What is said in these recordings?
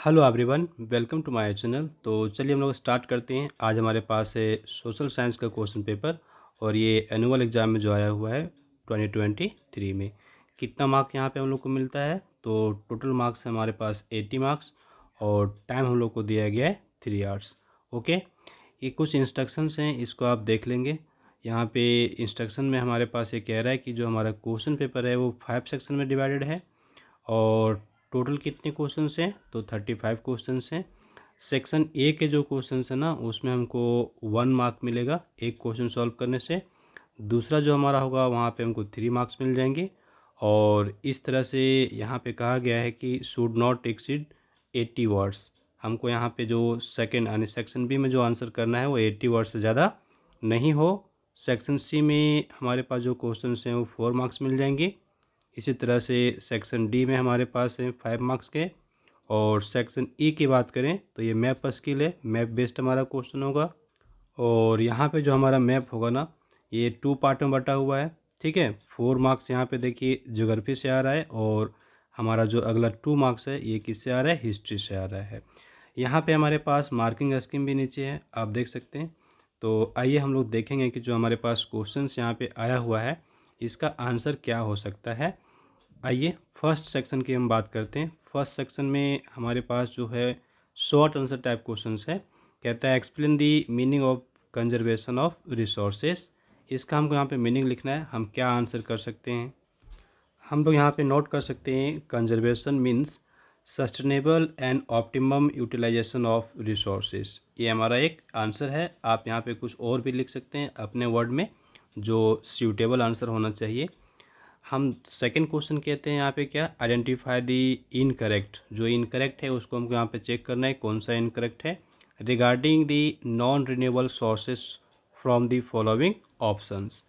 Hello everyone, welcome to my channel. तो चलिए हम लोग स्टार्ट करते हैं। आज हमारे पास है सोशल साइंस का क्वेश्चन पेपर और ये एनुअल एग्ज़ाम में जो आया हुआ है 2023 में। कितना मार्क यहाँ पे हम लोग को मिलता है? तो टोटल मार्क्स हमारे पास 80 मार्क्स और टाइम हम लोग को दिया गया है 3 आवर्स। ओके, ये कुछ इंस्ट्रक्शंस हैं, इसको आप देख लेंगे। यहाँ पे इंस्ट्रक्शन में हमारे पास ये कह रहा है कि जो हमारा क्वेश्चन पेपर है वो 5 सेक्शन में डिवाइडेड है और टोटल कितने क्वेश्चंस हैं? तो 35 क्वेश्चंस हैं। सेक्शन ए के जो क्वेश्चंस हैं ना, उसमें हमको 1 मार्क मिलेगा एक क्वेश्चन सॉल्व करने से। दूसरा जो हमारा होगा वहाँ पे हमको 3 मार्क्स मिल जाएंगे। और इस तरह से यहाँ पे कहा गया है कि शुड नॉट एक्सीड 80 वर्ड्स। हमको यहाँ पे जो सेकंड यानी सेक्शन बी में जो आंसर करना है वो 80 वर्ड से ज़्यादा नहीं हो। सेक्शन सी में हमारे पास जो क्वेश्चन हैं वो 4 मार्क्स मिल जाएंगे। इसी तरह से सेक्शन डी में हमारे पास है 5 मार्क्स के। और सेक्शन ई की बात करें तो ये मैप पर स्किल है, मैप बेस्ड हमारा क्वेश्चन होगा। और यहाँ पे जो हमारा मैप होगा ना, ये 2 पार्ट में बटा हुआ है। ठीक है, 4 मार्क्स यहाँ पे देखिए ज्योग्राफी से आ रहा है और हमारा जो अगला 2 मार्क्स है ये किससे आ रहा है? हिस्ट्री से आ रहा है। यहाँ पे हमारे पास मार्किंग स्कीम भी नीचे है, आप देख सकते हैं। तो आइए हम लोग देखेंगे कि जो हमारे पास क्वेश्चन यहाँ पे आया हुआ है इसका आंसर क्या हो सकता है। आइए फर्स्ट सेक्शन की हम बात करते हैं। फर्स्ट सेक्शन में हमारे पास जो है शॉर्ट आंसर टाइप क्वेश्चंस है। कहता है explain the meaning of conservation of resources. इसका हमको यहाँ पे मीनिंग लिखना है। हम क्या आंसर कर सकते हैं? हम लोग यहाँ पे नोट कर सकते हैं conservation means sustainable and optimum utilisation of resources. ये हमारा एक आंसर है। आप यहाँ पे कुछ और भी लिख सकते हैं अपने वर्ड में, जो सूटेबल आंसर होना चाहिए। हम सेकंड क्वेश्चन कहते हैं यहाँ पे क्या? Identify the incorrect. जो इनकरेक्ट है उसको हमको यहाँ पे चेक करना है कौन सा इनकरेक्ट है। Regarding the non renewable sources from the following options.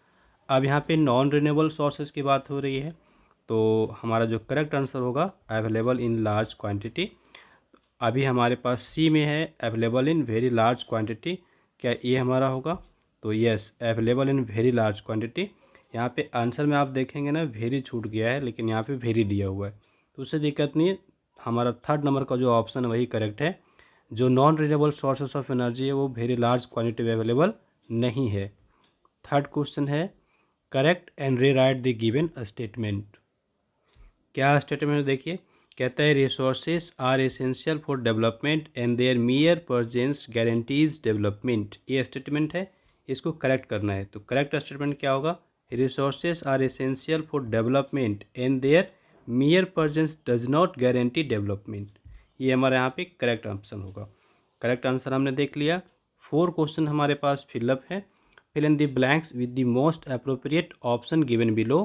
अब यहाँ पे नॉन रिन्यूएबल सोर्सेज की बात हो रही है, तो हमारा जो करेक्ट आंसर होगा अवेलेबल इन लार्ज क्वांटिटी। अभी हमारे पास सी में है available in very large quantity, क्या ये हमारा होगा? तो yes, available in very large quantity. यहाँ पे आंसर में आप देखेंगे ना वेरी छूट गया है, लेकिन यहाँ पे वेरी दिया हुआ है तो उससे दिक्कत नहीं है। हमारा थर्ड नंबर का जो ऑप्शन है वही करेक्ट है। जो non renewable sources of energy है वो वेरी लार्ज क्वांटिटी में अवेलेबल नहीं है। थर्ड क्वेश्चन है correct and rewrite the given statement. क्या स्टेटमेंट देखिए, कहता है resources are essential for development and their mere presence guarantees development. ये स्टेटमेंट है, इसको करेक्ट करना है। तो करेक्ट स्टेटमेंट क्या होगा? Resources are essential for development and their mere presence does not guarantee development. ये हमारे यहाँ पे करेक्ट ऑप्शन होगा। करेक्ट आंसर हमने देख लिया। 4 क्वेश्चन हमारे पास फिलअप है। Fill in the blanks with the most appropriate option given below.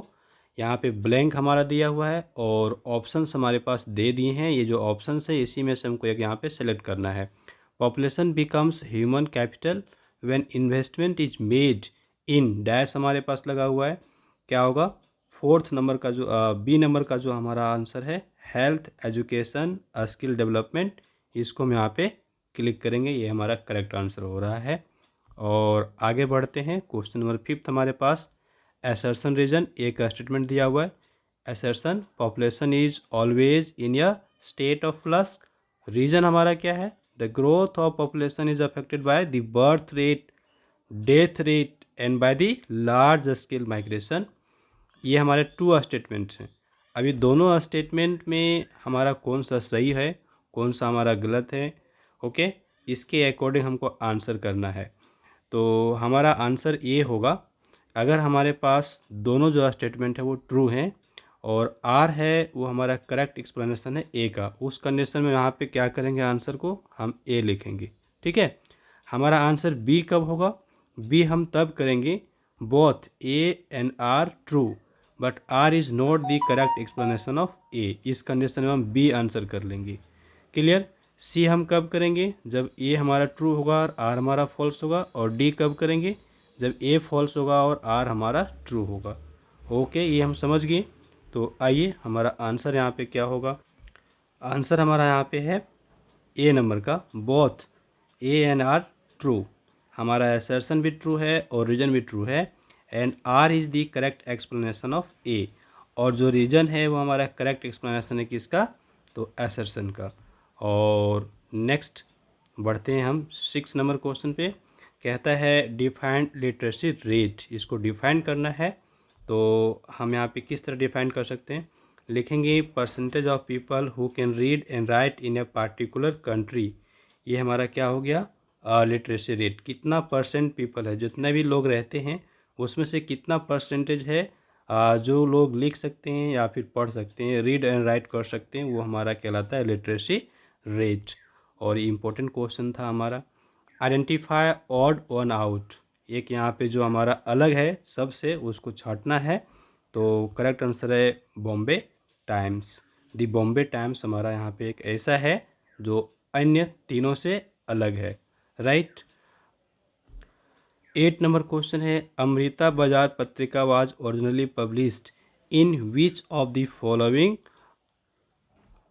यहाँ पे ब्लैंक हमारा दिया हुआ है और ऑप्शंस हमारे पास दे दिए हैं। ये जो ऑप्शंस है इसी में से हमको एक यहाँ पे सेलेक्ट करना है। Population becomes human capital when investment is made in dash हमारे पास लगा हुआ है। क्या होगा? फोर्थ नंबर का जो बी नंबर का जो हमारा आंसर है हेल्थ एजुकेशन स्किल डेवलपमेंट, इसको हम यहाँ पे क्लिक करेंगे। ये हमारा करेक्ट आंसर हो रहा है। और आगे बढ़ते हैं। क्वेश्चन नंबर 5 हमारे पास असर्शन रीजन एक स्टेटमेंट दिया हुआ है। Assertion population is always in a state of flux. Reason हमारा क्या है? The growth of population is affected by the birth rate, death rate and by the large scale migration. ये हमारे 2 statements हैं। अभी दोनों स्टेटमेंट में हमारा कौन सा सही है, कौन सा हमारा गलत है, ओके, इसके अकॉर्डिंग हमको आंसर करना है। तो हमारा आंसर ये होगा, अगर हमारे पास दोनों जो स्टेटमेंट है वो ट्रू हैं और आर है वो हमारा करेक्ट एक्सप्लेनेशन है ए का, उस कंडीशन में यहाँ पे क्या करेंगे? आंसर को हम ए लिखेंगे। ठीक है, हमारा आंसर बी कब होगा? बी हम तब करेंगे both A and R true but R is not the correct explanation of A. इस कंडीशन में हम बी आंसर कर लेंगे। क्लियर? सी हम कब करेंगे? जब ए हमारा ट्रू होगा और आर हमारा फॉल्स होगा। और डी कब करेंगे? जब ए फॉल्स होगा और आर हमारा ट्रू होगा। ओके, ये हम समझ गए। तो आइए हमारा आंसर यहाँ पे क्या होगा? आंसर हमारा यहाँ पे है ए नंबर का, both A and R true. हमारा असर्शन भी ट्रू है और रीजन भी ट्रू है and R is the correct explanation of A. और जो रीजन है वो हमारा करेक्ट एक्सप्लेनेशन है किसका? तो असर्शन का। और नेक्स्ट बढ़ते हैं हम 6 नंबर क्वेश्चन पे। कहता है डिफाइंड लिटरेसी रेट, इसको डिफाइन करना है। तो हम यहाँ पे किस तरह डिफाइन कर सकते हैं, लिखेंगे percentage of people who can read and right in a particular country. ये हमारा क्या हो गया, लिटरेसी रेट। कितना परसेंट पीपल है, जितने भी लोग रहते हैं उसमें से कितना परसेंटेज है जो लोग लिख सकते हैं या फिर पढ़ सकते हैं, रीड एंड राइट कर सकते हैं, वो हमारा कहलाता है लिटरेसी रेट। और ये इम्पोर्टेंट क्वेश्चन था हमारा। आइडेंटिफाई ऑड वन आउट, एक यहाँ पे जो हमारा अलग है सबसे, उसको छांटना है। तो करेक्ट आंसर है बॉम्बे टाइम्स। दी बॉम्बे टाइम्स हमारा यहाँ पे एक ऐसा है जो अन्य तीनों से अलग है, राइट। 8 नंबर क्वेश्चन है अमृता बाजार पत्रिका was originally published in which of the following.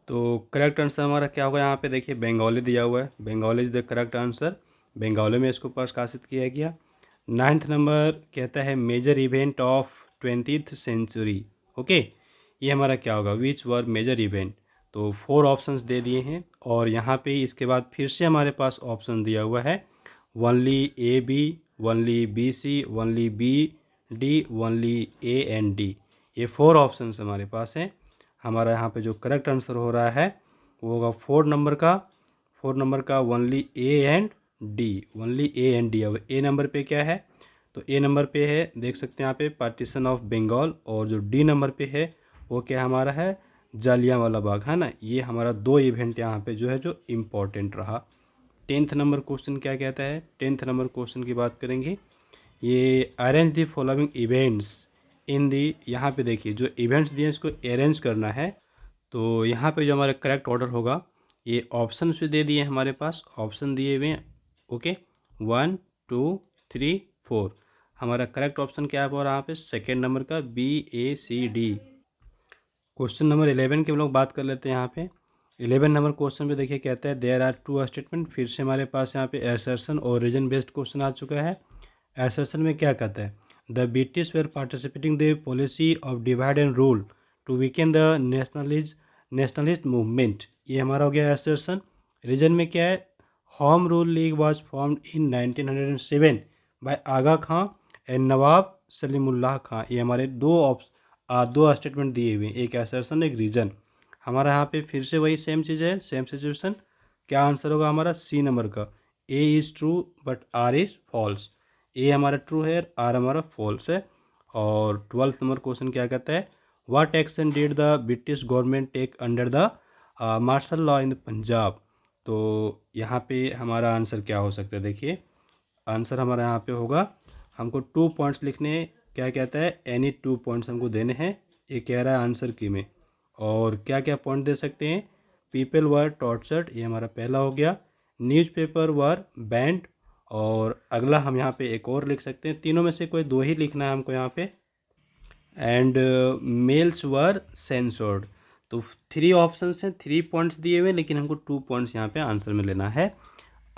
तो करेक्ट आंसर हमारा क्या होगा, यहाँ पे देखिए बंगाली दिया हुआ है, Bengali is the correct answer, Bengali में इसको प्रकाशित किया गया। 9th नंबर कहता है major event of 20th century. Okay, ये हमारा क्या होगा, विच वर मेजर इवेंट। तो 4 ऑप्शंस दे दिए हैं और यहाँ पे इसके बाद फिर से हमारे पास ऑप्शन दिया हुआ है only A B, only B C, only B D, only A and D. ये 4 ऑप्शंस हमारे पास हैं। हमारा यहाँ पे जो करेक्ट आंसर हो रहा है वो होगा 4 नंबर का only A and D, only A and D. अब ए नंबर पे क्या है, तो ए नंबर पे है, देख सकते हैं यहाँ पे पार्टीशन ऑफ बंगाल। और जो डी नंबर पे है वो क्या हमारा है, जालियांवाला बाग, है ना। ये हमारा 2 इवेंट यहाँ पे जो है जो इम्पोर्टेंट रहा। 10th नंबर क्वेश्चन क्या कहता है, 10th नंबर क्वेश्चन की बात करेंगे। ये arrange the following events in the, यहाँ पे देखिए जो इवेंट्स दिए इसको अरेंज करना है। तो यहाँ पे जो हमारा करेक्ट ऑर्डर होगा, ये ऑप्शन भी दे दिए हमारे पास, ऑप्शन दिए हुए हैं। ओके, 1 2 3 4। हमारा करेक्ट ऑप्शन क्या है यहाँ पे, सेकेंड नंबर का बी ए सी डी। क्वेश्चन नंबर 11 की हम लोग बात कर लेते हैं। यहाँ पे 11 नंबर क्वेश्चन पे देखिए कहता है देयर आर 2 स्टेटमेंट। फिर से हमारे पास यहाँ पे एसर्शन और रीजन बेस्ड क्वेश्चन आ चुका है। एसर्शन में क्या कहता है, the British were participating the policy of divide and rule to weaken the nationalist movement. ये हमारा हो गया एसर्शन। रीजन में क्या है, home rule league was formed in 1907 by Aga Khan and Nawab Salimullah Khan. ये हमारे दो स्टेटमेंट दिए हुए हैं, एक एसर्शन एक रीजन। हमारा यहाँ पे फिर से वही सेम चीज़ है, सेम सिचुएशन। क्या आंसर होगा हमारा, सी नंबर का, A is true but R is false. A हमारा ट्रू है, आर हमारा फॉल्स है। और 12th नंबर क्वेश्चन क्या कहता है, what action did the British government take under the martial law in the Punjab. तो यहाँ पे हमारा आंसर क्या हो सकता है, देखिए आंसर हमारा यहाँ पे होगा, हमको 2 पॉइंट्स लिखने हैं। क्या कहता है, एनी 2 पॉइंट्स हमको देने हैं, ये कह रहा है आंसर की में। और क्या क्या पॉइंट दे सकते हैं, पीपल वर टॉर्चर्ड, ये हमारा पहला हो गया। न्यूज़पेपर वर बैंड। और अगला हम यहाँ पे एक और लिख सकते हैं, तीनों में से कोई 2 ही लिखना है हमको यहाँ पे। And mails were censored. तो 3 ऑप्शंस हैं, 3 पॉइंट्स दिए हुए, लेकिन हमको 2 पॉइंट्स यहाँ पे आंसर में लेना है।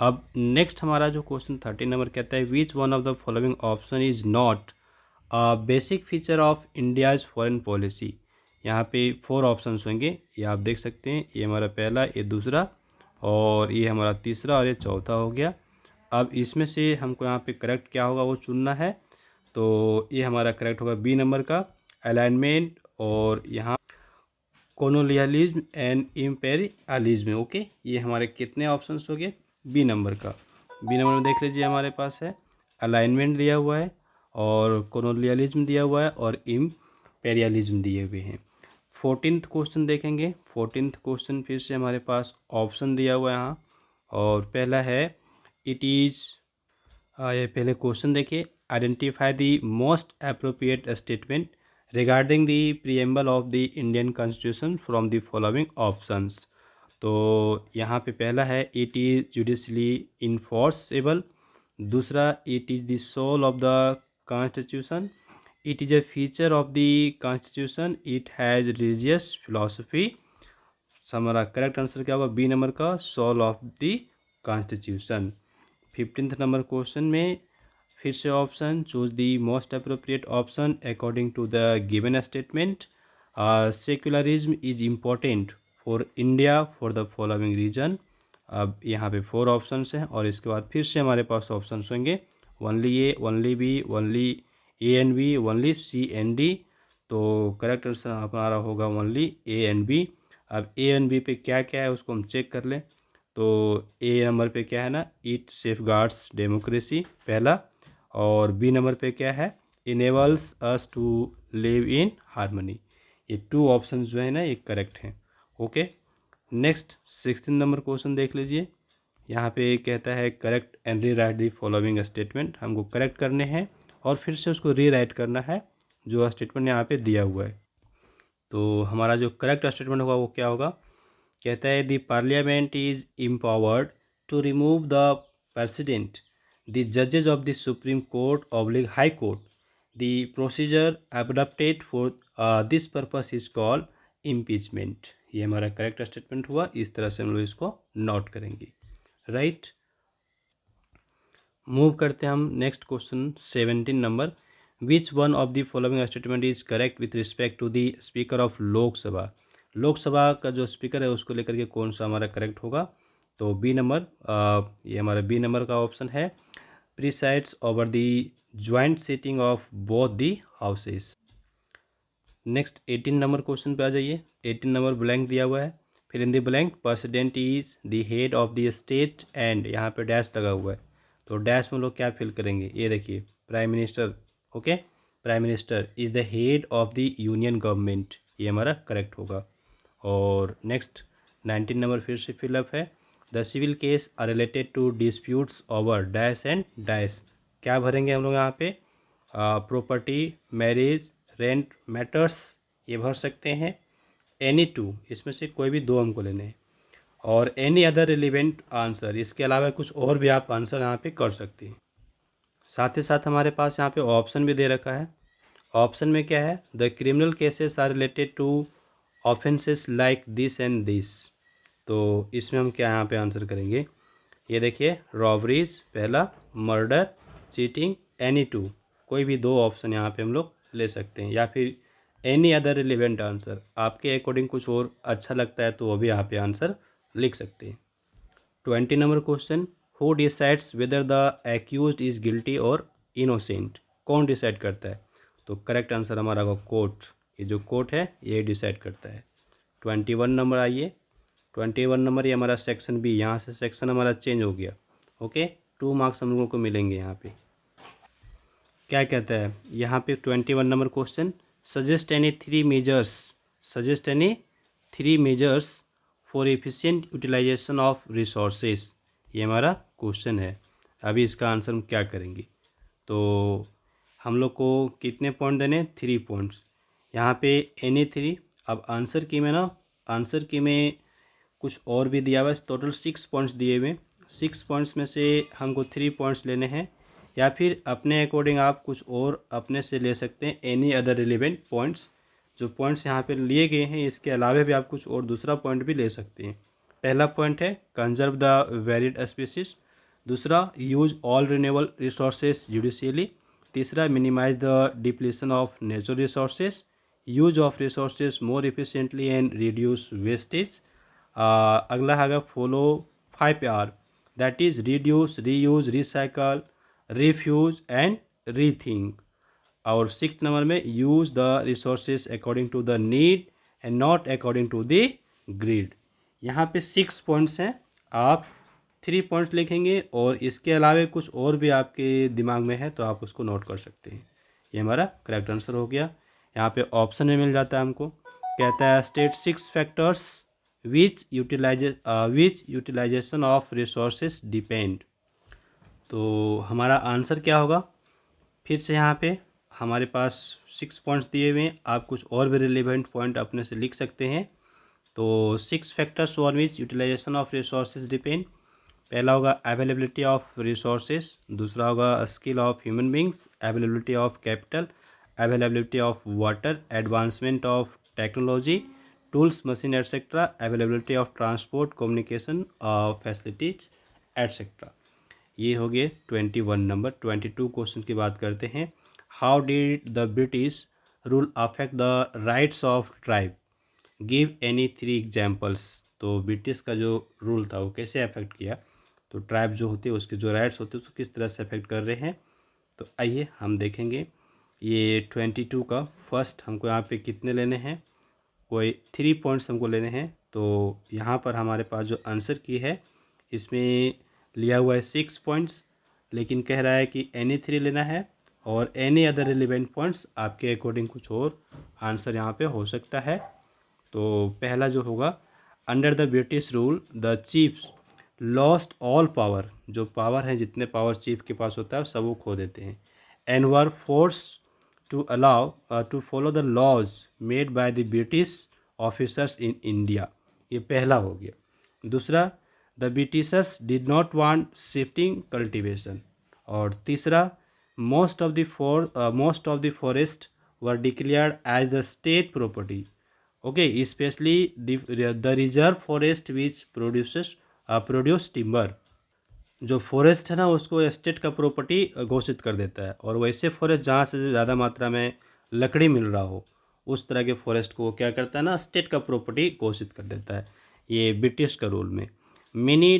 अब नेक्स्ट हमारा जो क्वेश्चन 13 नंबर कहता है विच one of the following option is not a basic feature of India's foreign policy. यहाँ पे 4 ऑप्शंस होंगे, ये आप देख सकते हैं, ये हमारा पहला, ये दूसरा, और ये हमारा तीसरा, और ये चौथा हो गया। अब इसमें से हमको यहाँ पे करेक्ट क्या होगा वो चुनना है। तो ये हमारा करेक्ट होगा बी नंबर का, अलाइनमेंट, और यहाँ कॉलोनियलिज्म एंड इम्पेरियलिज्म। ओके, ये हमारे कितने ऑप्शंस हो गए, बी नंबर का। बी नंबर में देख लीजिए हमारे पास है अलाइनमेंट दिया हुआ है, और कॉलोनियलिज्म दिया हुआ है, और इम्पेरियलिज्म दिए हुए हैं। 14th क्वेश्चन देखेंगे। 14th क्वेश्चन फिर से हमारे पास ऑप्शन दिया हुआ है यहाँ, और पहला है इट इज़, ये पहले क्वेश्चन देखिए, identify the most appropriate statement regarding the preamble of the Indian constitution from the following options. तो यहाँ पे पहला है इट इज़ जुडिशली इन्फोर्सेबल, दूसरा it is the soul of the constitution, it is a feature of the constitution, it has religious philosophy. हमारा correct answer क्या होगा, B number का, soul of the constitution. 15th number question में फिर से option, choose the most appropriate option according to the given statement. Secularism is important for India for the following reason. अब यहाँ पे 4 options हैं और इसके बाद फिर से हमारे पास ऑप्शंस होंगे only A, only B, only A and B, only C and D. तो करेक्ट आंसर हमारा होगा ओनली ए एंड बी। अब ए एंड बी पे क्या क्या है उसको हम चेक कर लें। तो ए नंबर पे क्या है ना, इट सेफगार्ड्स डेमोक्रेसी पहला, और बी नंबर पे क्या है, enables us to live in harmony. ये 2 ऑप्शन जो है ना ये करेक्ट हैं। ओके, नेक्स्ट 16 नंबर क्वेश्चन देख लीजिए। यहाँ पे कहता है correct and re right the following statement. हमको करेक्ट करने हैं और फिर से उसको री राइट करना है जो स्टेटमेंट यहाँ पे दिया हुआ है। तो हमारा जो करेक्ट स्टेटमेंट होगा वो क्या होगा, कहता है the parliament is empowered to remove the president, the जजेज of the supreme court oblique high court, the procedure adopted for this purpose is called impeachment. ये हमारा करेक्ट स्टेटमेंट हुआ। इस तरह से हम लोग इसको नोट करेंगे। राइट, मूव करते हैं हम next question 17 number. Which one of the following statement is correct with respect to the speaker of Lok Sabha. Lok Sabha का जो स्पीकर है उसको लेकर के कौन सा हमारा करेक्ट होगा। तो बी नंबर, ये हमारा बी नंबर का ऑप्शन है, presides over the joint sitting of both the houses. Next 18 number question पे आ जाइए। 18 नंबर ब्लैंक दिया हुआ है, फिर in the blank president is the head of the state and यहाँ पे डैश लगा हुआ है। तो डैश में लोग क्या फिल करेंगे, ये देखिए prime minister. Okay, prime minister is the head of the union government, ये हमारा करेक्ट होगा। और नेक्स्ट 19 नंबर फिर से फिलअप है, the civil case are related to disputes over dash and dash. क्या भरेंगे हम लोग यहाँ पे, प्रॉपर्टी, मैरिज, रेंट मैटर्स, ये भर सकते हैं। एनी टू, इसमें से कोई भी 2 हमको लेने हैं। और एनी अदर रिलेवेंट आंसर, इसके अलावा कुछ और भी आप आंसर यहाँ पे कर सकते हैं। साथ ही साथ हमारे पास यहाँ पे ऑप्शन भी दे रखा है। ऑप्शन में क्या है, the criminal cases are related to offences like this and this. तो इसमें हम क्या यहाँ पे आंसर करेंगे, ये देखिए रॉबरीज पहला, मर्डर, चीटिंग, एनी टू, कोई भी 2 ऑप्शन यहाँ पे हम लोग ले सकते हैं। या फिर एनी अदर रिलेवेंट आंसर, आपके अकॉर्डिंग कुछ और अच्छा लगता है तो वो भी यहाँ पे आंसर लिख सकते हैं। 20 number question, who decides whether the accused is guilty और इनोसेंट। कौन डिसाइड करता है, तो करेक्ट आंसर हमारा होगा कोर्ट। ये जो कोर्ट है ये डिसाइड करता है। 21 नंबर आइए। 21 नंबर ये हमारा सेक्शन बी, यहाँ से सेक्शन हमारा चेंज हो गया। ओके, 2 मार्क्स हम लोगों को मिलेंगे यहाँ पे। क्या कहता है यहाँ पे 21 number question, suggest any 3 measures, suggest any 3 measures for efficient utilisation of resources. ये हमारा क्वेश्चन है। अभी इसका आंसर हम क्या करेंगे, तो हम लोग को कितने पॉइंट देने, 3 पॉइंट्स। यहाँ पे एनी 3। अब आंसर की में ना, आंसर की में कुछ और भी दिया हुआ है, टोटल 6 पॉइंट्स दिए हुए। 6 पॉइंट्स में से हमको 3 पॉइंट्स लेने हैं, या फिर अपने अकॉर्डिंग आप कुछ और अपने से ले सकते हैं। एनी अदर रिलेवेंट पॉइंट्स, जो पॉइंट्स यहाँ पे लिए गए हैं इसके अलावा भी आप कुछ और दूसरा पॉइंट भी ले सकते हैं। पहला पॉइंट है कंजर्व द वेरिड स्पीसीज, दूसरा use all renewable resources judiciously, तीसरा minimise the depletion of natural resources, use of resources more efficiently and reduce wastage. अगला है follow 5R, that is reduce, reuse, recycle, refuse and rethink. और 6th number में use the resources according to the need and not according to the greed. यहाँ पे 6 points हैं, आप 3 points लिखेंगे और इसके अलावा कुछ और भी आपके दिमाग में है तो आप उसको नोट कर सकते हैं। ये हमारा करेक्ट आंसर हो गया। यहाँ पे ऑप्शन में मिल जाता है हमको, कहता है state 6 factors which utilisation of resources depend. तो हमारा आंसर क्या होगा, फिर से यहाँ पे हमारे पास 6 पॉइंट्स दिए हुए हैं, आप कुछ और भी रिलेवेंट पॉइंट अपने से लिख सकते हैं। तो 6 factors on which utilisation of resources depend. पहला होगा अवेलेबिलिटी ऑफ रिसोर्सेज, दूसरा होगा skill of human beings, availability of capital, availability of water, advancement of technology, tools, machine etcetera, availability of transport, communication facilities etcetera. ये हो गए 21 number. 22 question की बात करते हैं। How did the British rule affect the rights of tribe. Give any 3 examples. तो British का जो रूल था वो कैसे अफेक्ट किया, तो ट्राइब जो होते हैं उसके जो राइट्स होते हैं उसको किस तरह से अफेक्ट कर रहे हैं। तो आइए हम देखेंगे। ये 22 का फर्स्ट हमको यहाँ पे कितने लेने हैं, कोई 3 पॉइंट्स हमको लेने हैं। तो यहाँ पर हमारे पास जो आंसर की है इसमें लिया हुआ है 6 पॉइंट्स, लेकिन कह रहा है कि एनी 3 लेना है और एनी अदर रिलेवेंट पॉइंट्स आपके अकॉर्डिंग कुछ और आंसर यहाँ पे हो सकता है। तो पहला जो होगा, under the British rule the chiefs lost all power. जो पावर है, जितने पावर चीफ के पास होता है सब वो खो देते हैं। And were force to allow to follow the laws made by the British officers in India. ये पहला हो गया। दूसरा, the Britishers did not want shifting cultivation. और तीसरा, most of the forest were declared as the state property. Okay, specially the reserve forest which produce timber. जो forest है ना उसको स्टेट का प्रॉपर्टी घोषित कर देता है, और वैसे फॉरेस्ट जहाँ से ज़्यादा मात्रा में लकड़ी मिल रहा हो उस तरह के फॉरेस्ट को वो क्या करता है ना, स्टेट का प्रॉपर्टी घोषित कर देता है। ये ब्रिटिश का रूल में। Many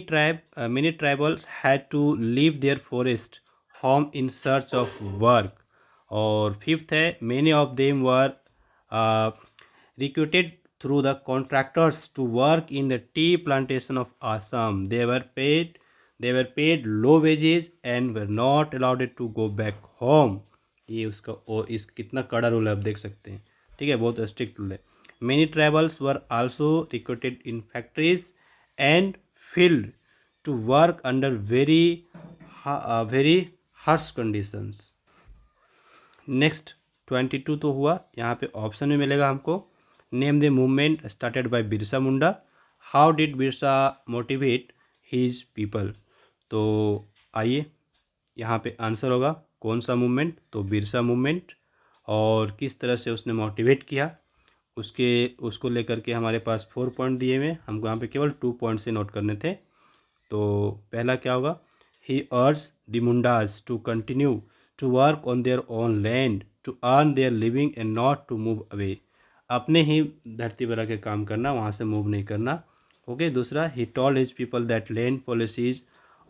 tribals had to leave their forest home in search of work. और फिफ्थ है, many of them were recruited through the contractors to work in the tea plantation of Assam. They were paid low wages and were not allowed to go back home. ये उसका और इस कितना कड़ा rule है आप देख सकते हैं। ठीक है, बहुत स्ट्रिक्ट रूल है। Many tribals were also recruited in factories and field to work under very harsh conditions. Next 22 तो हुआ। यहाँ पे ऑप्शन में मिलेगा हमको, name the movement started by Birsa Munda. How did Birsa motivate his people. तो आइए यहाँ पे आंसर होगा कौन सा मूवमेंट, तो बिरसा मूवमेंट। और किस तरह से उसने मोटिवेट किया उसको लेकर के हमारे पास 4 पॉइंट दिए हुए, हमको यहाँ पे केवल 2 पॉइंट से नोट करने थे। तो पहला क्या होगा, he urged the Mundas to continue to work on their own land to earn their living and not to move away. अपने ही धरती पर रह काम करना, वहाँ से मूव नहीं करना। ओके। दूसरा, he told his people that land policies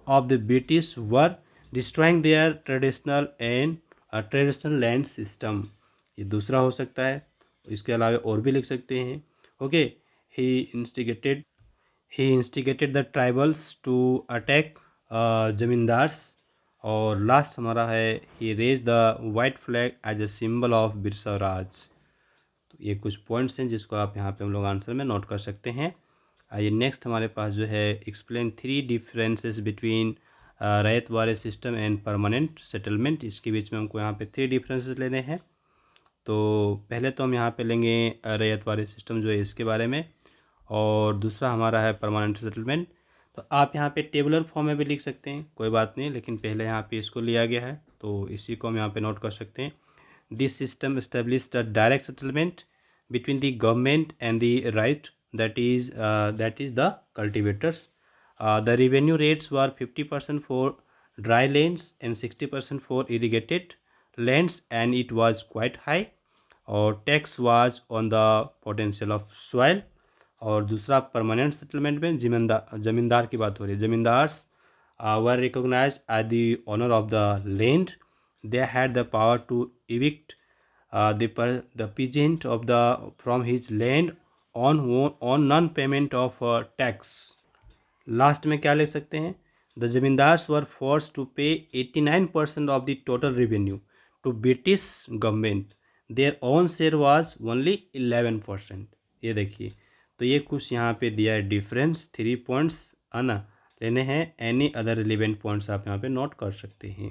of the British were destroying there traditional land system. ये दूसरा हो सकता है, इसके अलावा और भी लिख सकते हैं। Okay. He instigated the tribals to attack zamindars. और लास्ट हमारा है, he raise the white flag as a symbol of Birsa Raj. तो ये कुछ पॉइंट्स हैं जिसको आप यहाँ पे हम लोग आंसर में नोट कर सकते हैं। आइए नेक्स्ट हमारे पास जो है, एक्सप्लेन 3 डिफरेंसेस बिटवीन रैयत वाले सिस्टम एंड परमानेंट सेटलमेंट। इसके बीच में हमको यहाँ पे 3 डिफरेंसेस लेने हैं। तो पहले तो हम यहाँ पे लेंगे रैयत वाले सिस्टम जो है इसके बारे में, और दूसरा हमारा है परमानेंट सेटलमेंट। तो आप यहाँ पे टेबुलर फॉर्म में भी लिख सकते हैं, कोई बात नहीं, लेकिन पहले यहाँ पे इसको लिया गया है तो इसी को हम यहाँ पे नोट कर सकते हैं। This system establish the direct settlement between the government and the right that is the cultivators. The revenue rates were 50% for dry lands and 60% for irrigated lands, and it was quite high. और tax was on the potential of soil. और दूसरा, permanent settlement में जमींदार की बात हो रही है। Zamindars were recognise as the owner of the land. They had the power to evict the peasant of the from his land on non payment of tax. Last में क्या लिख सकते हैं, the zamindars were force to pay 89% of the total revenue to British government. Their own share was only 11%। ये देखिए, तो ये कुछ यहाँ पे दिया है डिफरेंस। 3 पॉइंट्स आना लेने हैं, एनी अदर रिलेवेंट पॉइंट्स आप यहाँ पे नोट कर सकते हैं।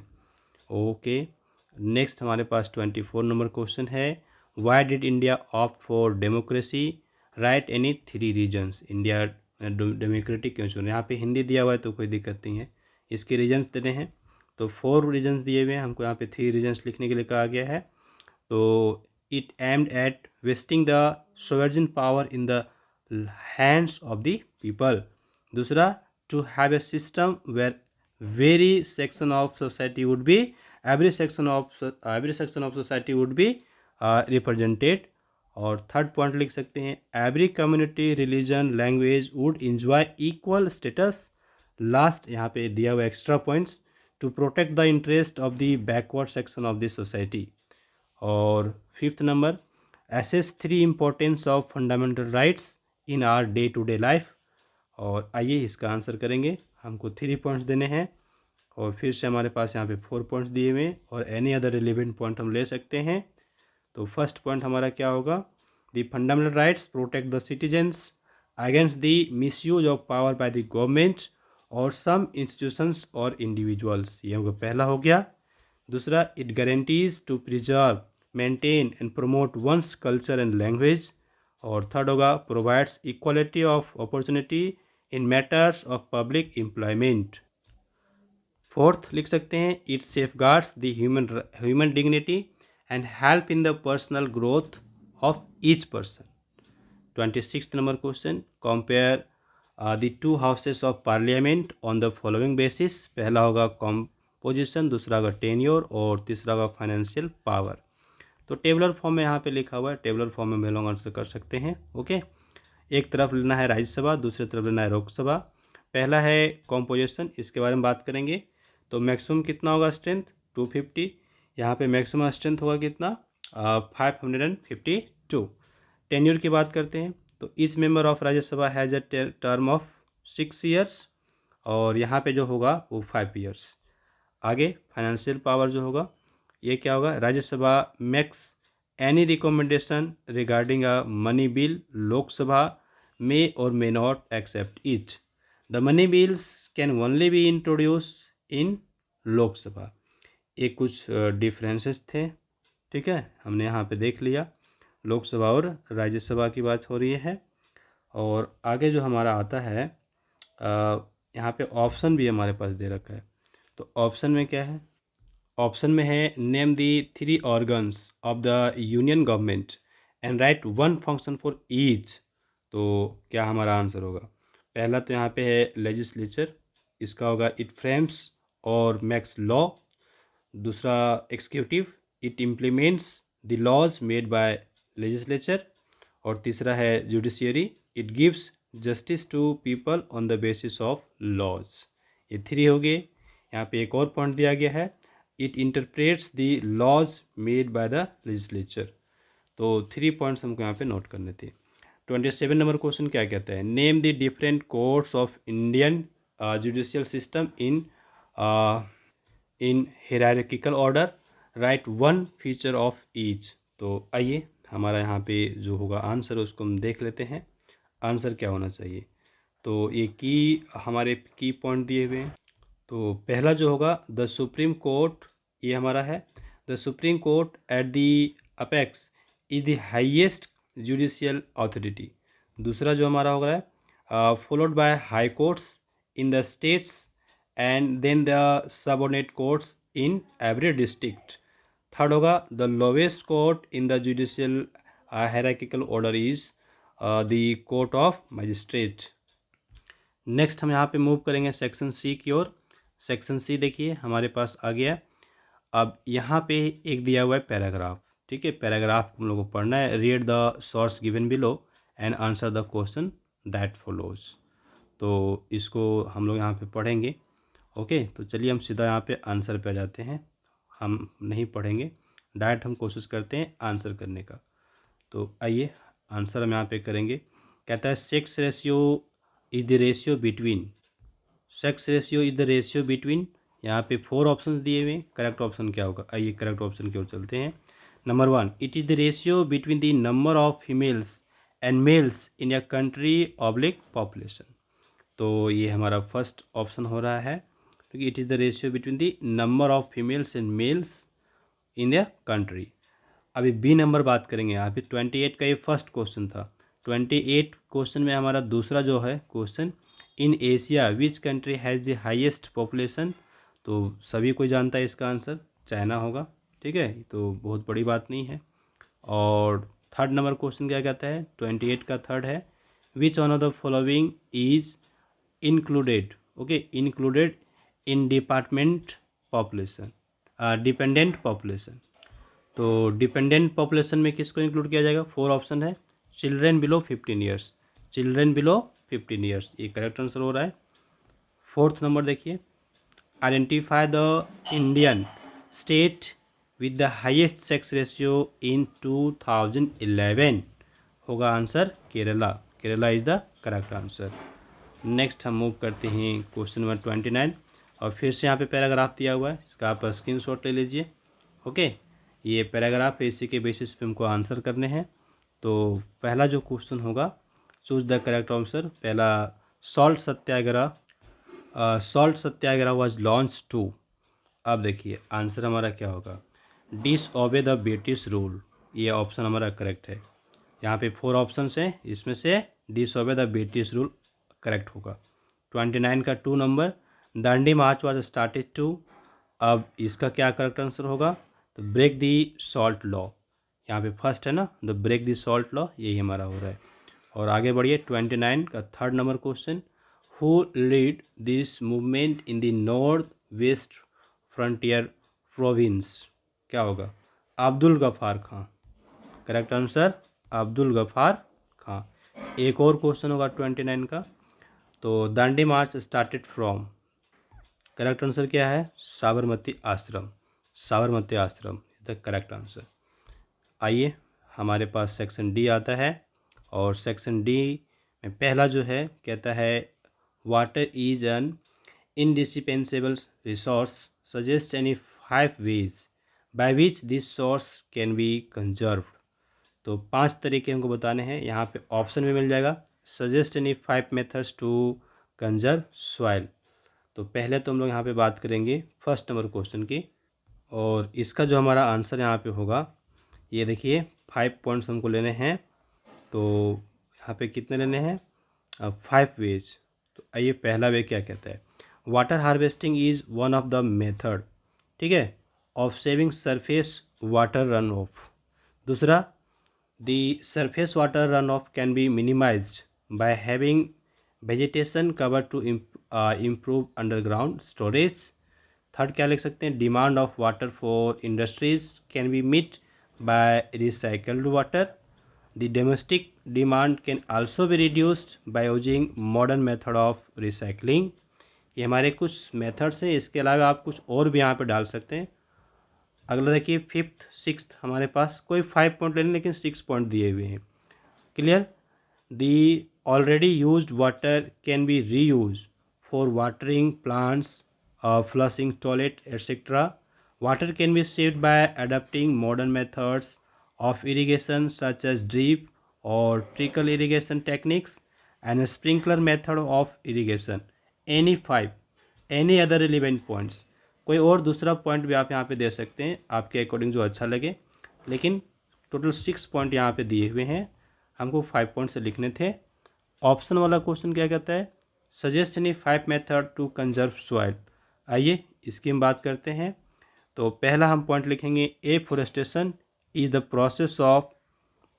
ओके। नेक्स्ट हमारे पास 24 नंबर क्वेश्चन है, why did India opt for democracy, write any 3 reasons. India democratic क्यों चुने। यहाँ पे हिंदी दिया हुआ है तो कोई दिक्कत नहीं है, इसके रीजन्स देने हैं। तो 4 रीजन्स दिए हुए हैं, हमको यहाँ पे 3 रीजन्स लिखने के लिए कहा गया है। तो it aimed at vesting the sovereign power in the hands of the people. दूसरा, to have a system where every section of society would be every section of society would be represented और third point लिख सकते हैं every community religion language would enjoy equal status. Last यहाँ पे दिया हुआ extra points to protect the interest of the backward section of the society. और fifth number assess three importance of fundamental rights in our day to day life. और आइए इसका answer करेंगे। हमको 3 पॉइंट्स देने हैं और फिर से हमारे पास यहाँ पे 4 पॉइंट्स दिए हुए हैं और एनी अदर रिलेवेंट पॉइंट हम ले सकते हैं। तो फर्स्ट पॉइंट हमारा क्या होगा, the fundamental rights protect the citizens against the misuse of power by the government और सम इंस्टीट्यूशंस और इंडिविजुअल्स। ये हमको पहला हो गया। दूसरा, it guarantees to preserve maintain and promote one's culture and language. और थर्ड होगा provides equality of opportunity in matters of public employment. Fourth लिख सकते हैं it safeguards the human dignity and help in the personal growth of each person. 26th number question compare the two houses of parliament on the following basis. पहला होगा composition, दूसरा होगा tenure और तीसरा होगा फाइनेंशियल पावर। तो tabular form में यहाँ पे लिखा हुआ है, टेबलर फॉर्म में हम लोग आंसर कर सकते हैं। ओके, एक तरफ लेना है राज्यसभा, दूसरी तरफ लेना है लोकसभा। पहला है कॉम्पोजिशन, इसके बारे में बात करेंगे। तो मैक्सिमम कितना होगा स्ट्रेंथ 250, यहाँ पे मैक्सिमम स्ट्रेंथ होगा कितना 552। टेन्योर की बात करते हैं तो each member of Rajya Sabha has a term of 6 years और यहाँ पे जो होगा वो 5 ईयर्स। आगे फाइनेंशियल पावर जो होगा ये क्या होगा, Rajya Sabha makes any recommendation regarding a money bill, Lok Sabha may or may not accept it. The money bills can only be introduce in Lok Sabha. ये कुछ डिफरेंसेस थे, ठीक है, हमने यहाँ पे देख लिया। लोकसभा और राज्यसभा की बात हो रही है। और आगे जो हमारा आता है यहाँ पे ऑप्शन भी हमारे पास दे रखा है। तो ऑप्शन में क्या है, ऑप्शन में है name the 3 organs of the union government and right 1 function for each. तो क्या हमारा आंसर होगा, पहला तो यहाँ पे है लेजिस्लेचर, इसका होगा इट फ्रेम्स और मेक्स लॉ। दूसरा executive, it implements the laws made by legislature. और तीसरा है judiciary, it gives justice to people on the basis of laws. ये 3 हो गए। यहाँ पे एक और पॉइंट दिया गया है, it interprets the laws made by the legislature. तो 3 पॉइंट्स हमको यहाँ पे नोट करने थे। 27 नंबर क्वेश्चन क्या कहता है, name the different courts of Indian judicial system in hierarchical order, right 1 feature of each. तो आइए हमारा यहाँ पे जो होगा आंसर उसको हम देख लेते हैं, आंसर क्या होना चाहिए। तो ये हमारे की पॉइंट दिए हुए हैं। तो पहला जो होगा द सुप्रीम कोर्ट, ये हमारा है the supreme court at the apex is the highest judicial authority. दूसरा जो हमारा होगा है followed by high courts in the states and then the subordinate courts in every district. Third होगा the lowest court in the judicial hierarchical order is the court of magistrate. Next हम यहाँ पे move करेंगे section C की ओर। Section C देखिए हमारे पास आ गया। अब यहाँ पे एक दिया हुआ है पैराग्राफ, ठीक है, पैराग्राफ हम लोग को पढ़ना है। Read the source given below and answer the question that follows. तो इसको हम लोग यहाँ पे पढ़ेंगे। ओके, तो चलिए हम सीधा यहाँ पे आंसर पे आ जाते हैं। हम नहीं पढ़ेंगे, डायरेक्ट हम कोशिश करते हैं आंसर करने का। तो आइए आंसर हम यहाँ पे करेंगे। कहता है sex ratio is the ratio between, sex ratio is the ratio between, यहाँ पे 4 ऑप्शंस दिए हुए हैं। करेक्ट ऑप्शन क्या होगा, आइए करेक्ट ऑप्शन की ओर चलते हैं। Number 1, it is the ratio between the number of females and males in a country oblique population. तो ये हमारा फर्स्ट ऑप्शन हो रहा है, क्योंकि it is the ratio between the number of females and males in a country. अभी B number बात करेंगे। यहाँ पे 28 का ये फर्स्ट क्वेश्चन था। 28 क्वेश्चन में हमारा दूसरा जो है question, in Asia which country has the highest population. तो सभी कोई जानता है इसका आंसर चाइना होगा, ठीक है, तो बहुत बड़ी बात नहीं है। और थर्ड नंबर क्वेश्चन क्या कहता है, 28 का थर्ड है, विच one of the following is included, okay, included in department population, dependent population. तो डिपेंडेंट पॉपुलेशन में किसको इंक्लूड किया जाएगा? 4 ऑप्शन है, children below 15 years, children below 15 years, ये करेक्ट आंसर हो रहा है। 4th नंबर देखिए, identify the Indian state with the highest sex ratio in 2011, होगा answer Kerala, Kerala is the correct answer. Next हम मूव करते हैं क्वेश्चन नंबर 29, और फिर से यहाँ पे पैराग्राफ दिया हुआ है, इसका आप स्क्रीनशॉट ले लीजिए। ओके, ये पैराग्राफ है, इसी के बेसिस पे हमको आंसर करने हैं। तो पहला जो क्वेश्चन होगा, चूज द करेक्ट आंसर। पहला, salt Satyagraha, salt Satyagraha was launch to. अब देखिए आंसर हमारा क्या होगा, डिसओबे द ब्रिटिश रूल, ये ऑप्शन हमारा करेक्ट है। यहाँ पे 4 ऑप्शन हैं, इसमें से disobey the British rule correct होगा। 29 का 2 number, Dandi march was started to. अब इसका क्या करेक्ट आंसर होगा, तो ब्रेक दी सॉल्ट लॉ, यहाँ पे फर्स्ट है ना, the break the salt law, यही हमारा हो रहा है। और आगे बढ़िए, 29 का 3rd number question, who lead this movement in the north west frontier province, क्या होगा, अब्दुल गफ्फार खां, करेक्ट आंसर अब्दुल गफ्फार खां। एक और क्वेश्चन होगा 29 का, तो दांडी मार्च स्टार्टेड फ्रॉम, करेक्ट आंसर क्या है, साबरमती आश्रम, साबरमती आश्रम द करेक्ट आंसर। आइए हमारे पास सेक्शन डी आता है, और सेक्शन डी में पहला जो है कहता है, water is an indispensable resource, suggest any 5 veg by which this source can be conserved. तो 5 तरीके हमको बताने हैं, यहाँ पे ऑप्शन में मिल जाएगा, suggest any 5 methods to conserve soil. तो पहले तो हम लोग यहाँ पे बात करेंगे फर्स्ट नंबर क्वेश्चन की, और इसका जो हमारा आंसर यहाँ पे होगा, ये देखिए 5 पॉइंट्स हमको लेने हैं। तो यहाँ पे कितने लेने हैं, 5 वेज। तो आइए पहला वे क्या कहता है, water harvesting is one of the method, ठीक है, of saving surface water run off. दूसरा, the surface water run off can be minimized by having vegetation cover to improve underground storage. Third क्या लिख सकते हैं, demand of water for industries can be meet by recycled water. The domestic demand can also be reduced by using modern method of recycling. ये हमारे कुछ methods हैं, इसके अलावा आप कुछ और भी यहाँ पे डाल सकते हैं। अगला देखिए 5th 6th, हमारे पास कोई 5 पॉइंट लेने, लेकिन 6 पॉइंट दिए हुए हैं। Clear, the already used water can be reuse for watering plants, flushing toilet, etc. Water can be saved by adopting modern methods of irrigation such as drip or trickle irrigation techniques and a sprinkler method of irrigation. Any other relevant points. कोई और दूसरा point भी आप यहाँ पे दे सकते हैं, आपके अकॉर्डिंग जो अच्छा लगे, लेकिन टोटल 6 पॉइंट यहाँ पे दिए हुए हैं, हमको 5 पॉइंट से लिखने थे। ऑप्शन वाला क्वेश्चन क्या कहता है, suggest any 5 method to conserve soil. आइए इसकी हम बात करते हैं। तो पहला हम पॉइंट लिखेंगे, afforestation is the process of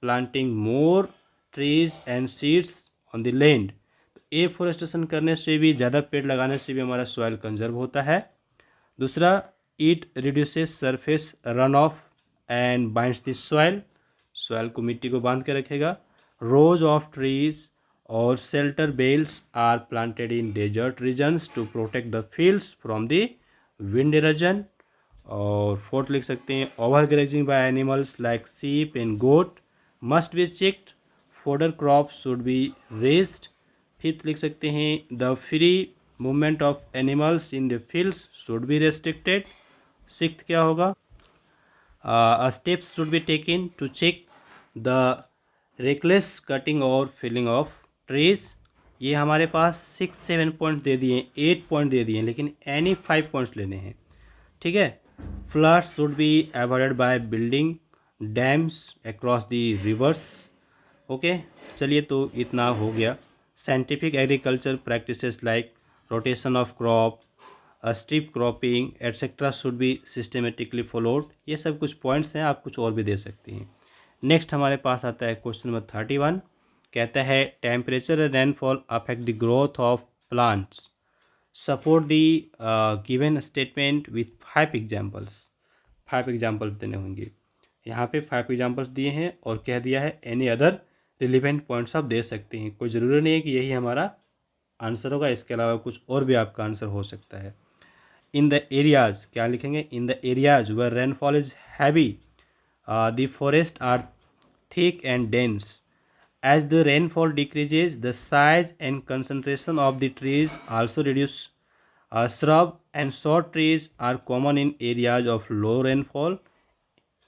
planting more trees and seeds on the land. तो एफॉरेस्टेशन करने से भी, ज़्यादा पेड़ लगाने से भी हमारा सॉइल कंजर्व होता है। दूसरा, it reduces surface run off and binds the soil, soil को, मिट्टी को बांध के रखेगा। रोज ऑफ ट्रीज और shelter belts are planted in desert regions to protect the fields from the wind erosion. और 4th लिख सकते हैं, over grazing by animals like sheep and goat must be checked, fodder crop should be raised. 5th लिख सकते हैं, the free movement of animals in the fields should be restricted. 6th क्या होगा, steps should be taken to check the reckless cutting और filling of trees. ये हमारे पास 6-7 point दे दिए, 8 point दे दिए, लेकिन एनी 5 पॉइंट्स लेने हैं, ठीक है। Floods should be avoided by building dams across the reverse. Okay, चलिए तो इतना हो गया। Scientific agriculture practices like rotation of crop, strip cropping etcetera should be systematically followed. ये सब कुछ पॉइंट्स हैं, आप कुछ और भी दे सकते हैं। नेक्स्ट हमारे पास आता है क्वेश्चन नंबर 31, कहता है, temperature and rainfall affect the growth of plants, support the given statement with 5 examples. 5 example देने होंगे। यहाँ पे 5 एग्जाम्पल्स दिए हैं और कह दिया है एनी अदर रिलेवेंट पॉइंट्स आप दे सकते हैं। कोई ज़रूरी नहीं है कि यही हमारा आंसर होगा, इसके अलावा कुछ और भी आपका आंसर हो सकता है। इन द एरियाज, क्या लिखेंगे, in the areas where rainfall is heavy the forest are thick and dense. As the rainfall decreases, the size and concentration of the trees also reduce. Shrub and short trees are common in areas of low rainfall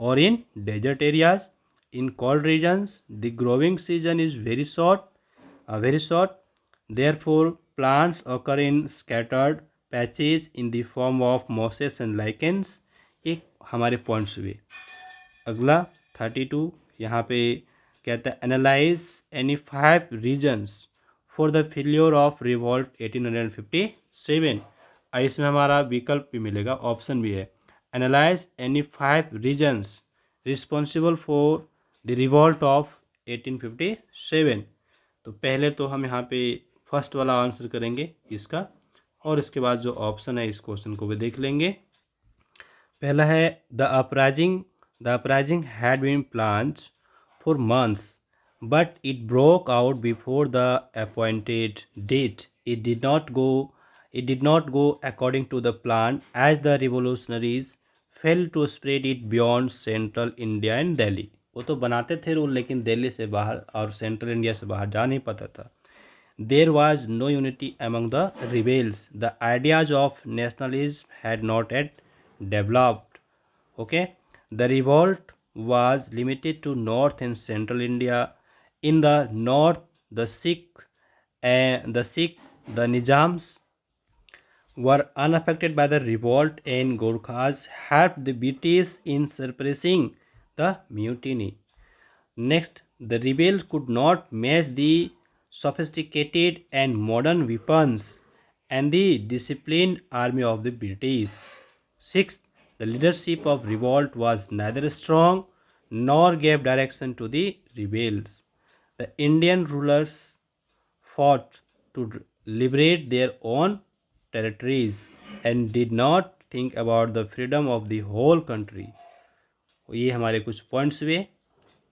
or in desert areas. In cold regions, the growing season is very short. Therefore, plants occur in scattered patches in the form of mosses and lichens. एक हमारे points हुए। अगला 32 यहाँ पे कहता है analyse any 5 reasons for the failure of revolt 1857। इसमें हमारा विकल्प भी मिलेगा, ऑप्शन भी है। Analyse any 5 reasons responsible for the revolt of 1857। तो पहले तो हम यहाँ पे फर्स्ट वाला आंसर करेंगे इसका, और इसके बाद जो ऑप्शन है इस क्वेश्चन को भी देख लेंगे। पहला है the uprising had been planned for months but it broke out before the appointed date. It did not go according to the plan as the revolutionaries fail to spread it beyond central India and Delhi. वो तो बनाते थे rule, लेकिन दिल्ली से बाहर और central India से बाहर जा नहीं पाता था। There was no unity among the rebels. The ideas of nationalism had not yet developed. Okay, the revolt was limited to north and central India. In the north, the Nizams were unaffected by the revolt, and Gorkhas helped the British in suppressing the mutiny. Next, the rebels could not match the sophisticated and modern weapons and the disciplined army of the British. Sixth, the leadership of revolt was neither strong nor gave direction to the rebels. The Indian rulers fought to liberate their own territories and did not think about the freedom of the whole country. ये हमारे कुछ points हुए।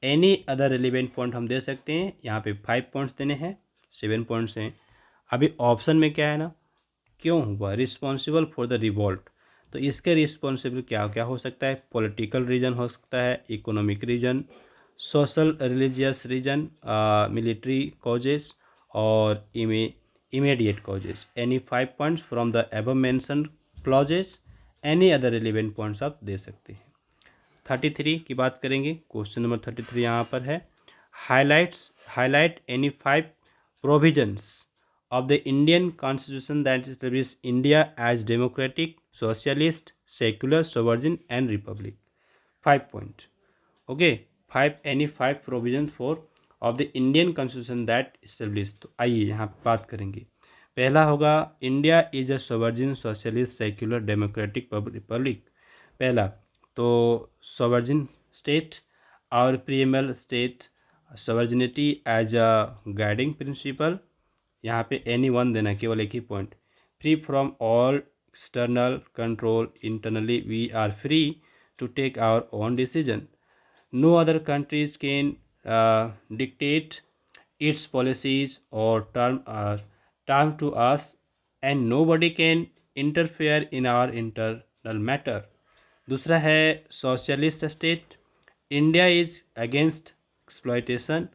Any other relevant point हम दे सकते हैं, यहाँ पे 5 points देने हैं, 7 पॉइंट्स हैं। अभी ऑप्शन में क्या है ना, क्यों हुआ रिस्पॉन्सिबल फॉर द रिवॉल्ट, तो इसके रिस्पॉन्सिबल क्या क्या हो सकता है। पॉलिटिकल रीजन हो सकता है, economic reason, social religious reason, military causes और immediate causes. Any 5 points from the above mentioned clauses, any other relevant points आप दे सकते हैं। 33 की बात करेंगे, क्वेश्चन नंबर 33 यहाँ पर है। Highlight any 5 provisions of the Indian constitution that establish India as democratic, socialist, secular, sovereign and republic. 5 point. Okay, 5 provision for of the Indian constitution that establish. तो आइए यहाँ पर बात करेंगे। पहला होगा India is a sovereign, socialist, secular, democratic republic. पहला तो सोवर्जिन स्टेट और preamble state, sovereignty as a guiding principle. यहाँ पे एनी वन देना, केवल एक ही point. Free from all external control, internally we are free to take our own decision. No other countries can dictate its policies or term to us, and nobody can interfere in our internal matter. दूसरा है socialist state, India is against exploitation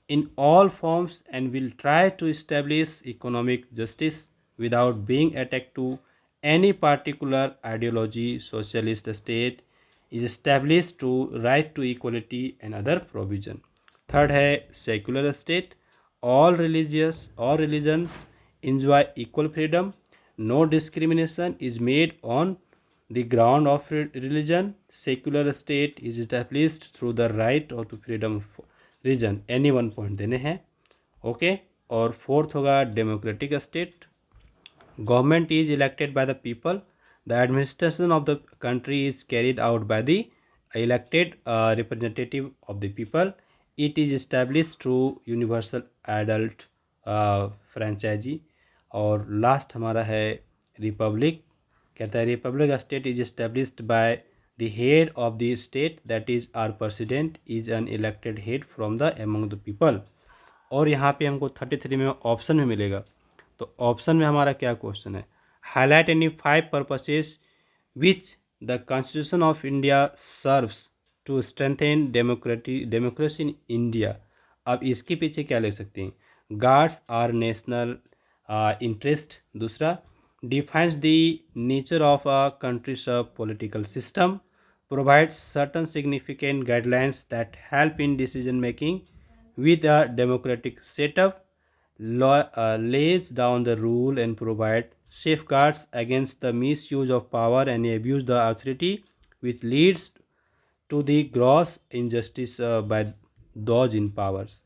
in all forms and will try to establish economic justice without being attacked to any particular ideology. Socialist state is established to right to equality and other provision. Third है secular state, all religions enjoy equal freedom, no discrimination is made on the ground of religion. Secular state is established through the right or to freedom of religion. Any 1 point देने हैं। Okay, और fourth होगा democratic state, government is elected by the people, the administration of the country is carried out by the elected representative of the people, it is established through universal adult franchise। और last हमारा है republic, कहता है republic state is established by the head of the state that is our president is an elected head from the among the people. और यहाँ पे हमको 33 में ऑप्शन में मिलेगा। तो ऑप्शन में हमारा क्या क्वेश्चन है, highlight any 5 purposes which the constitution of India serves to strengthen democracy in India. अब इसके पीछे क्या लिख सकते हैं, गार्ड्स आर नेशनल इंटरेस्ट। दूसरा, defines the nature of a country's political system, provides certain significant guidelines that help in decision making with a democratic setup, lays down the rule and provide safeguards against the misuse of power and abuse the authority, which leads to the gross injustice by those in powers.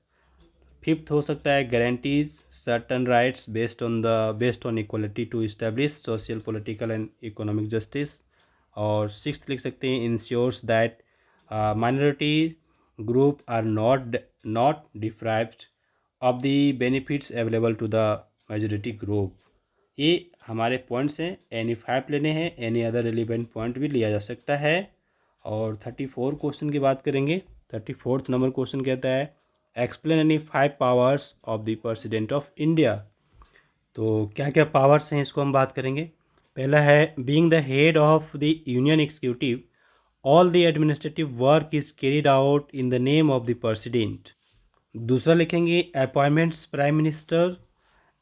Fifth हो सकता है guarantees certain rights based on equality to establish social political and economic justice. और sixth लिख सकते हैं ensures that minority group are not deprived of the benefits available to the majority group. ये हमारे points हैं, एनी 5 लेने हैं, any other relevant point भी लिया जा सकता है। और 34 क्वेश्चन की बात करेंगे। 34th नंबर क्वेश्चन कहता है explain any 5 powers of the president of India. तो क्या क्या पावर्स हैं इसको हम बात करेंगे। पहला है being the head of the union executive, all the administrative work is carried out in the name of the president. दूसरा लिखेंगे appointments prime minister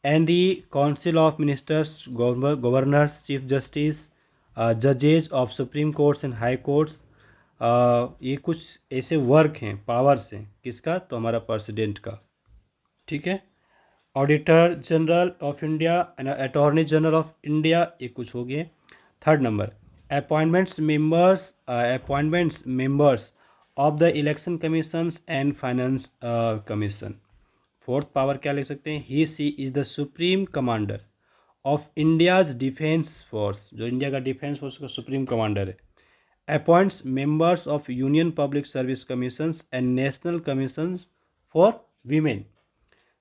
and the council of ministers, governors, chief justice, जजेज of supreme courts and high courts. ये कुछ ऐसे work हैं, powers हैं, किसका, तो हमारा प्रेसिडेंट का। ठीक है, auditor general of India and attorney general of India, ये कुछ हो गए। Third number appointments members of the election commissions and finance commission. Fourth power क्या लिख सकते हैं, he she is the supreme commander of India's defence force, जो India का डिफेंस फोर्स का सुप्रीम कमांडर है। Appoints members of union public service commissions and national commissions for women.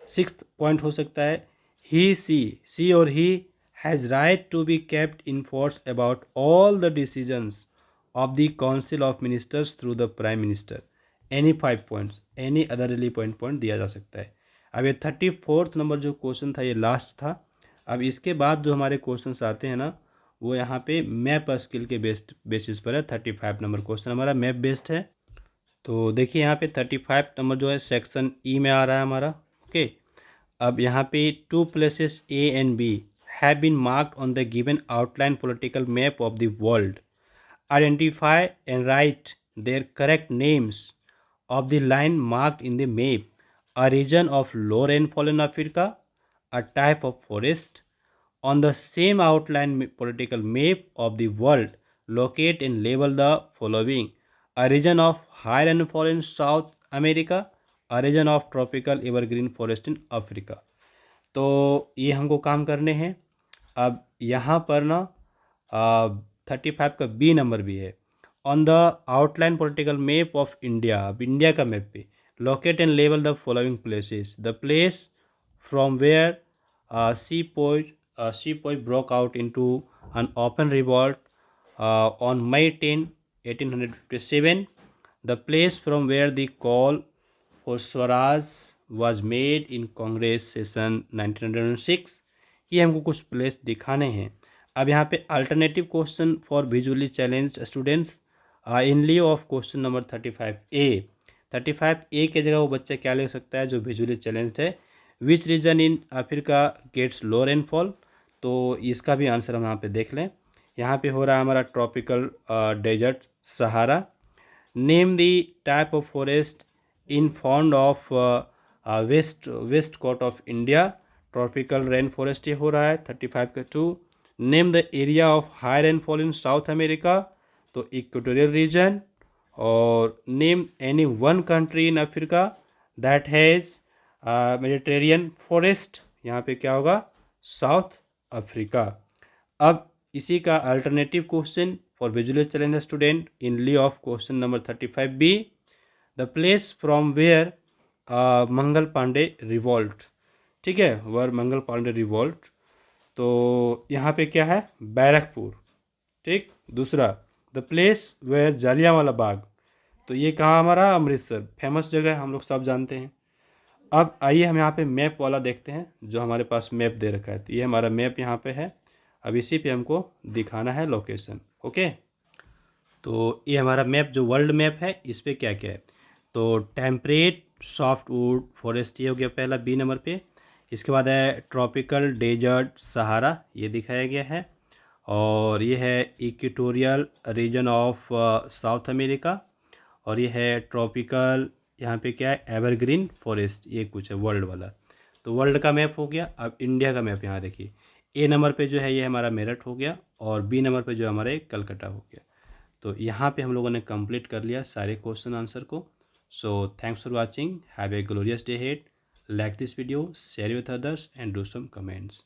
Sixth point हो सकता है ही सी और he has right to be kept informed about all the decisions of the council of ministers through the prime minister. Any 5 points, any other relevant point दिया जा सकता है। अब ये 34th नंबर जो क्वेश्चन था ये लास्ट था। अब इसके बाद जो हमारे क्वेश्चंस आते हैं ना, वो यहाँ पे मैप स्किल के बेसिस पर है। 35 नंबर क्वेश्चन हमारा मैप बेस्ड है। तो देखिए यहाँ पे 35 नंबर जो है सेक्शन ई में आ रहा है हमारा। ओके, अब यहाँ पे 2 places A and B have been marked on the given outline political map of the world. Identify and write their correct names of the line marked in the map. A region of low rainfall in Africa, a type of forest. On the same outline political map of the world, locate and label the following: a region of high rainfall in South America, a region of tropical evergreen forest in Africa. तो ये हमको काम करने हैं। अब यहाँ पर ना 35 का बी नंबर भी है। On the outline political map of India, अब इंडिया का मैप पे locate and label the following places: the place from where sepoys broke out into an open revolt on May 10, 1857. The place from where the call for Swaraj was made in Congress session 1906. ये हमको कुछ place दिखाने हैं। अब यहाँ पे alternative question for visually challenged students in lieu of question number 35A। 35A के जगह वो बच्चा क्या ले सकता है जो विजुअली चैलेंज्ड है। Which region in Africa gets low rainfall, तो इसका भी आंसर हम यहाँ पे देख लें। यहाँ पे हो रहा है हमारा tropical desert Sahara. Name the type of forest in found of west coast of India, tropical rain forest ये हो रहा है 35 का 2। Name the area of high rainfall in South America, तो इक्वेटोरियल रीजन। और name any one country in Africa that has Mediterranean forest, यहाँ पे क्या होगा, साउथ अफ्रीका। अब इसी का alternative question for visually challenge student in lieu of question number 35B, the place from where Mangal Pandey revolt. ठीक है, वर मंगल पांडे रिवॉल्ट, तो यहाँ पे क्या है, बैरकपुर। ठीक, दूसरा the place where Jallianwala Bagh, तो ये कहाँ हमारा, अमृतसर, फेमस जगह है, हम लोग सब जानते हैं। अब आइए हम यहाँ पे मैप वाला देखते हैं, जो हमारे पास मैप दे रखा है। तो ये हमारा मैप यहाँ पे है, अब इसी पे हमको दिखाना है लोकेशन। ओके, तो ये हमारा मैप जो वर्ल्ड मैप है, इस पे क्या क्या है। तो टेम्परेट सॉफ्टवुड फॉरेस्ट, ये हो गया पहला, बी नंबर पे। इसके बाद है ट्रॉपिकल डेजर्ट सहारा, ये दिखाया गया है। और ये है equatorial region of south America. और ये है ट्रॉपिकल, यहाँ पे क्या है, एवरग्रीन फॉरेस्ट, ये कुछ है वर्ल्ड वाला। तो वर्ल्ड का मैप हो गया। अब इंडिया का मैप यहाँ देखिए, ए नंबर पे जो है ये हमारा मेरठ हो गया, और बी नंबर पे जो हमारा कलकत्ता हो गया। तो यहाँ पे हम लोगों ने कंप्लीट कर लिया सारे क्वेश्चन आंसर को। So thanks for watching, have a glorious day ahead, like this video, share with others and do some comments.